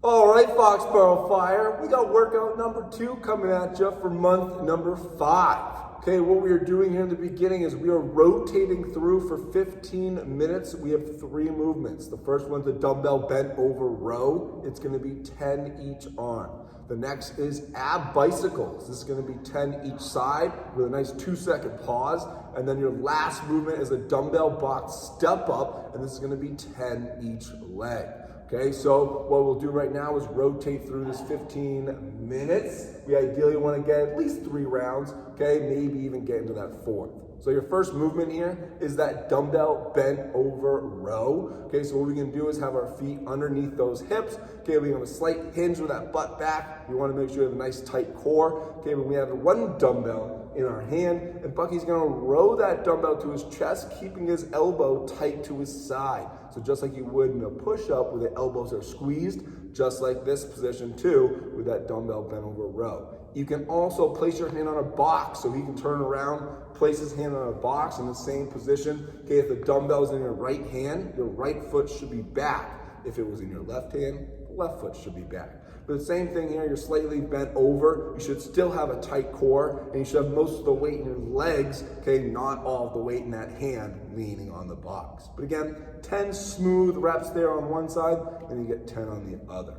All right, Foxborough Fire, we got workout number 2 coming at you for month number 5. Okay, what we are doing here in the beginning is we are rotating through for 15 minutes. We have 3 movements. The first one's a dumbbell bent over row. It's gonna be 10 each arm. The next is ab bicycles. This is gonna be 10 each side with a nice 2-second pause. And then your last movement is a dumbbell box step up, and this is gonna be 10 each leg. Okay, so what we'll do right now is rotate through this 15 minutes. We ideally want to get at least 3 rounds, okay, maybe even get into that 4th. So your first movement here is that dumbbell bent over row. Okay, so what we can do is have our feet underneath those hips. Okay, we have a slight hinge with that butt back. We want to make sure we have a nice tight core. Okay, but we have 1 dumbbell in our hand, and Bucky's gonna row that dumbbell to his chest, keeping his elbow tight to his side. So just like you would in a push-up where the elbows are squeezed, just like this position too, with that dumbbell bent over row. You can also place your hand on a box, so he can turn around, place his hand on a box in the same position. Okay, if the dumbbell is in your right hand, your right foot should be back. If it was in your left hand, the left foot should be back. But the same thing here, you're slightly bent over. You should still have a tight core, and you should have most of the weight in your legs, okay, not all of the weight in that hand leaning on the box. But again, 10 smooth reps there on one side, and you get 10 on the other.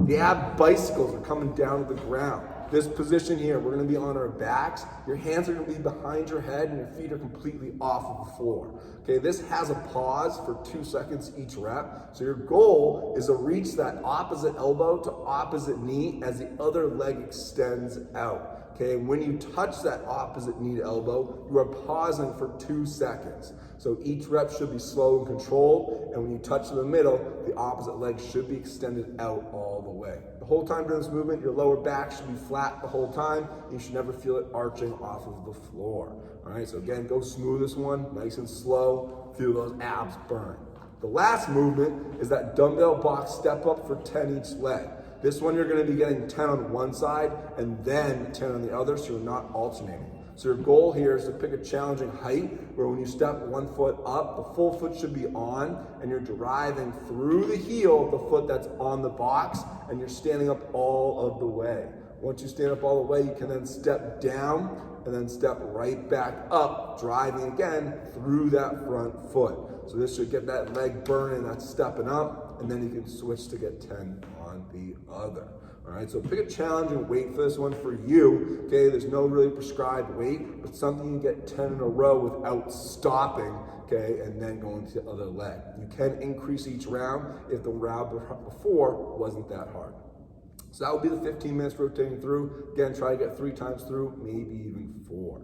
The ab bicycles are coming down to the ground. This position here, we're gonna be on our backs. Your hands are gonna be behind your head and your feet are completely off of the floor. Okay, this has a pause for 2 seconds each rep. So your goal is to reach that opposite elbow to opposite knee as the other leg extends out. Okay, when you touch that opposite knee to elbow, you are pausing for 2 seconds. So each rep should be slow and controlled, and when you touch the middle, the opposite leg should be extended out all the way. The whole time during this movement, your lower back should be flat the whole time. You should never feel it arching off of the floor. All right, so again, go smooth this one, nice and slow, feel those abs burn. The last movement is that dumbbell box step up for 10 each leg. This one you're gonna be getting 10 on one side and then 10 on the other, so you're not alternating. So your goal here is to pick a challenging height where when you step 1 foot up, the full foot should be on, and you're driving through the heel of the foot that's on the box, and you're standing up all of the way. Once you stand up all the way, you can then step down and then step right back up, driving again through that front foot. So this should get that leg burning, that's stepping up, and then you can switch to get 10 on the other. All right, so pick a challenging weight for this one for you. Okay, there's no really prescribed weight, but something you get 10 in a row without stopping, okay, and then going to the other leg. You can increase each round if the round before wasn't that hard. So that will be the 15 minutes rotating through. Again, try to get 3 times through, maybe even 4.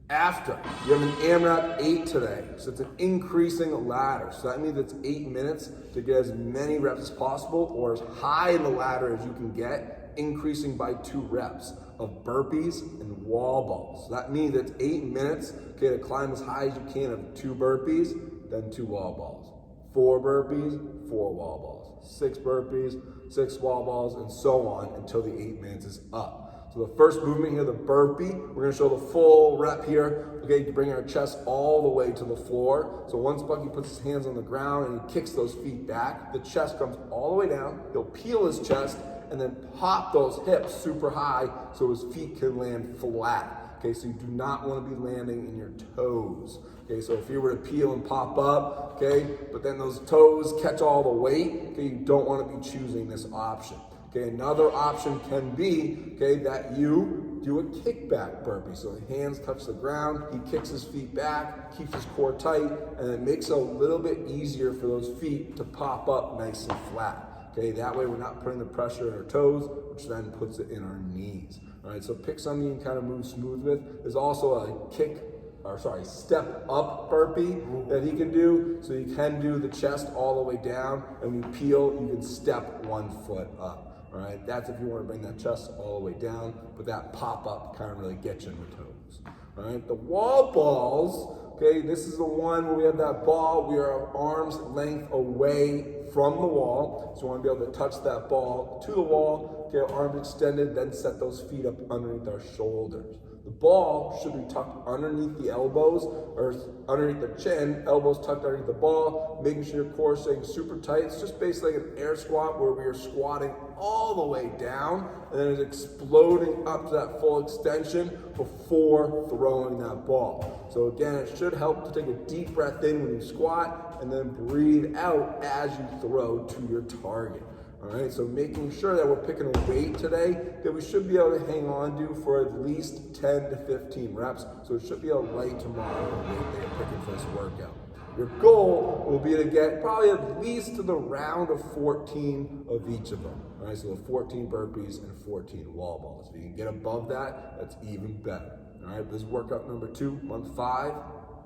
After, you have an AMRAP 8 today, so it's an increasing ladder. So that means it's 8 minutes to get as many reps as possible or as high in the ladder as you can get, increasing by 2 reps of burpees and wall balls. So that means it's 8 minutes, okay, to climb as high as you can of 2 burpees, then 2 wall balls. 4 burpees, 4 wall balls. 6 burpees, 6 wall balls, and so on until the 8 minutes is up. So the first movement here, the burpee, we're gonna show the full rep here, okay, to bring our chest all the way to the floor. So once Bucky puts his hands on the ground and he kicks those feet back, the chest comes all the way down, he'll peel his chest and then pop those hips super high so his feet can land flat. Okay, so you do not wanna be landing in your toes. Okay, so if you were to peel and pop up, okay, but then those toes catch all the weight, okay, you don't wanna be choosing this option. Okay, another option can be, okay, that you do a kickback burpee. So the hands touch the ground, he kicks his feet back, keeps his core tight, and it makes it a little bit easier for those feet to pop up nice and flat. Okay, that way we're not putting the pressure on our toes, which then puts it in our knees. All right, so pick something you can kind of move smooth with. There's also a step up burpee that he can do. So you can do the chest all the way down, and when you peel, you can step 1 foot up. All right, that's if you want to bring that chest all the way down, but that pop-up kind of really gets you in the toes. All right, the wall balls, okay, this is the one where we have that ball, we are arm's length away from the wall. So we want to be able to touch that ball to the wall, get our arms extended, then set those feet up underneath our shoulders. The ball should be tucked underneath the elbows or underneath the chin, elbows tucked underneath the ball, making sure your core is staying super tight. It's just basically like an air squat where we are squatting all the way down and then it's exploding up to that full extension before throwing that ball. So again, it should help to take a deep breath in when you squat and then breathe out as you throw to your target. All right, so making sure that we're picking a weight today that we should be able to hang on to for at least 10 to 15 reps. So it should be a light to moderate weight that you're picking for this workout. Your goal will be to get probably at least to the round of 14 of each of them. All right, so the 14 burpees and 14 wall balls. If you can get above that, that's even better. All right, this is workout number 2, month 5.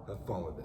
Have fun with it.